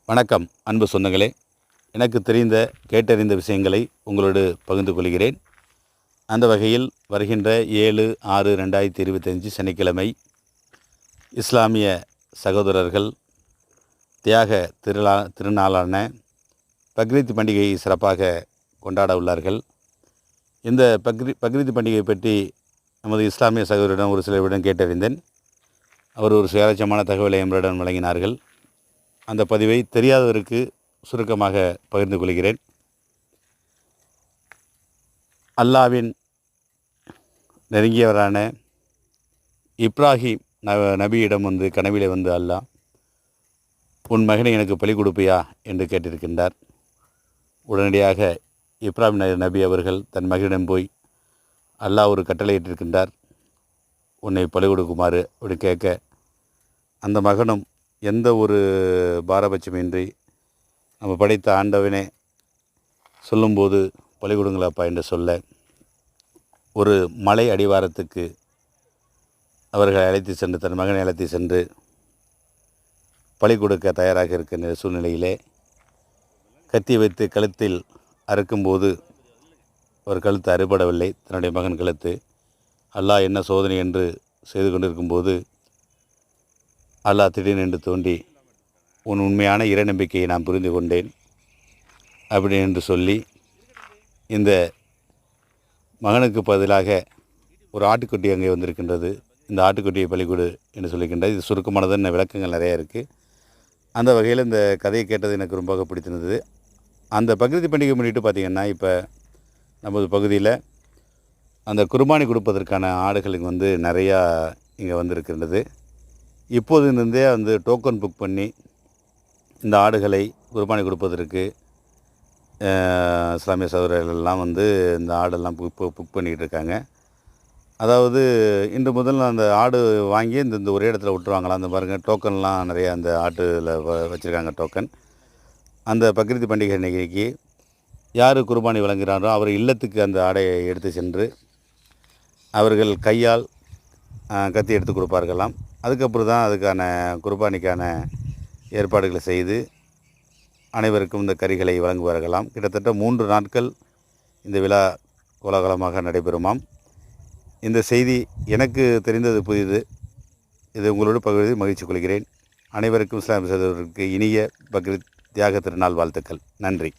வணக்கம் அன்பு சொந்தங்களே. எனக்கு தெரிந்த கேட்டறிந்த விஷயங்களை உங்களோடு பகிர்ந்து கொள்கிறேன். அந்த வகையில் வருகின்ற 7/6/2025 சனிக்கிழமை இஸ்லாமிய சகோதரர்கள் தியாக திருநாளான பக்ரீத் பண்டிகையை சிறப்பாக கொண்டாட உள்ளார்கள். இந்த பக்ரீத் பண்டிகை பற்றி நமது இஸ்லாமிய சகோதரிடம் ஒரு சிலரிடம் கேட்டறிந்தேன். அவர் ஒரு சுயாரஸ்யமான தகவலை எம்மிடம் வழங்கினார்கள். அந்த பதிவை தெரியாதவருக்கு சுருக்கமாக பகிர்ந்து கொள்கிறேன். அல்லாவின் நெருங்கியவரான இப்ராஹிம் நபியிடம் கனவிலே அல்லாஹ், உன் மகனை எனக்கு பலி கொடுப்பியா என்று கேட்டிருக்கின்றார். உடனடியாக இப்ராஹிம் நபி அவர்கள் தன் மகனிடம் போய் அல்லாஹ் ஒரு கட்டளையிட்டிருக்கின்றார், உன்னை பலி கொடுக்குமாறு அப்படி கேட்க, அந்த மகனும் எந்த ஒரு பாரபட்சமின்றி நம்ம படைத்த ஆண்டவனே சொல்லும்போது பலி கொடுங்களப்பா என்று சொல்ல, ஒரு மலை அடிவாரத்துக்கு அவர்கள் அழைத்து சென்று தன் மகனை அழைத்து சென்று பலி கொடுக்க தயாராக இருக்கின்ற சூழ்நிலையிலே கத்தி வைத்து கழுத்தில் அறுக்கும்போது அவர் கழுத்து அறுபடவில்லை. தன்னுடைய மகன் கழுத்து. அல்லாஹ் என்ன சோதனை என்று செய்து கொண்டிருக்கும்போது அல்லாஹ் திடீரென்று தோன்றி, உன் உண்மையான இறை நம்பிக்கையை நான் புரிந்து கொண்டேன் அப்படி என்று சொல்லி, இந்த மகனுக்கு பதிலாக ஒரு ஆட்டுக்குட்டி அங்கே வந்திருக்கின்றது, இந்த ஆட்டுக்குட்டியை பலிகொடு என்று சொல்லிக்கின்றது. இது சுருக்கமானதுன்னு விளக்கங்கள் நிறையா இருக்குது. அந்த வகையில் இந்த கதையை கேட்டது எனக்கு ரொம்ப பிடித்திருந்தது. அந்த பக்ரீத் பண்டிகை முன்னிட்டு பார்த்திங்கன்னா, இப்போ நமது பகுதியில் அந்த குர்பானி கொடுப்பதற்கான ஆடுகள் நிறையா இங்கே வந்திருக்கின்றது. இப்போதிலிருந்தே டோக்கன் புக் பண்ணி இந்த ஆடுகளை குர்பானி கொடுப்பதற்கு இஸ்லாமிய சகோதரர்கள்லாம் இந்த ஆடெல்லாம் புக் பண்ணிக்கிட்டு இருக்காங்க. அதாவது இன்று முதல் அந்த ஆடு வாங்கி இந்த ஒரே இடத்துல விட்டுருவாங்களாம். அந்த பாருங்கள், டோக்கன்லாம் நிறையா அந்த ஆட்டில் வச்சுருக்காங்க டோக்கன். அந்த பக்ரீத் பண்டிகை அன்றைக்கு யார் குர்பானி வழங்குகிறாரோ அவர் இல்லத்துக்கு அந்த ஆடையை எடுத்து சென்று அவர்கள் கையால் கத்தி எடுத்து கொடுப்பார்களாம். அதுக்கப்புறம் தான் அதுக்கான குர்பானிக்கான ஏற்பாடுகளை செய்து அனைவருக்கும் இந்த கறிகளை வழங்குவார்களாம். கிட்டத்தட்ட 3 நாட்கள் இந்த விழா கோலாகலமாக நடைபெறுமாம். இந்த செய்தி எனக்கு தெரிந்தது புதிது. இது உங்களோடு பகிர்ந்து மகிழ்ச்சி கொள்கிறேன். அனைவருக்கும் இஸ்லாமிய சகோதரர்களுக்கு இனிய பக்ரீத் தியாக திருநாள் வாழ்த்துக்கள். நன்றி.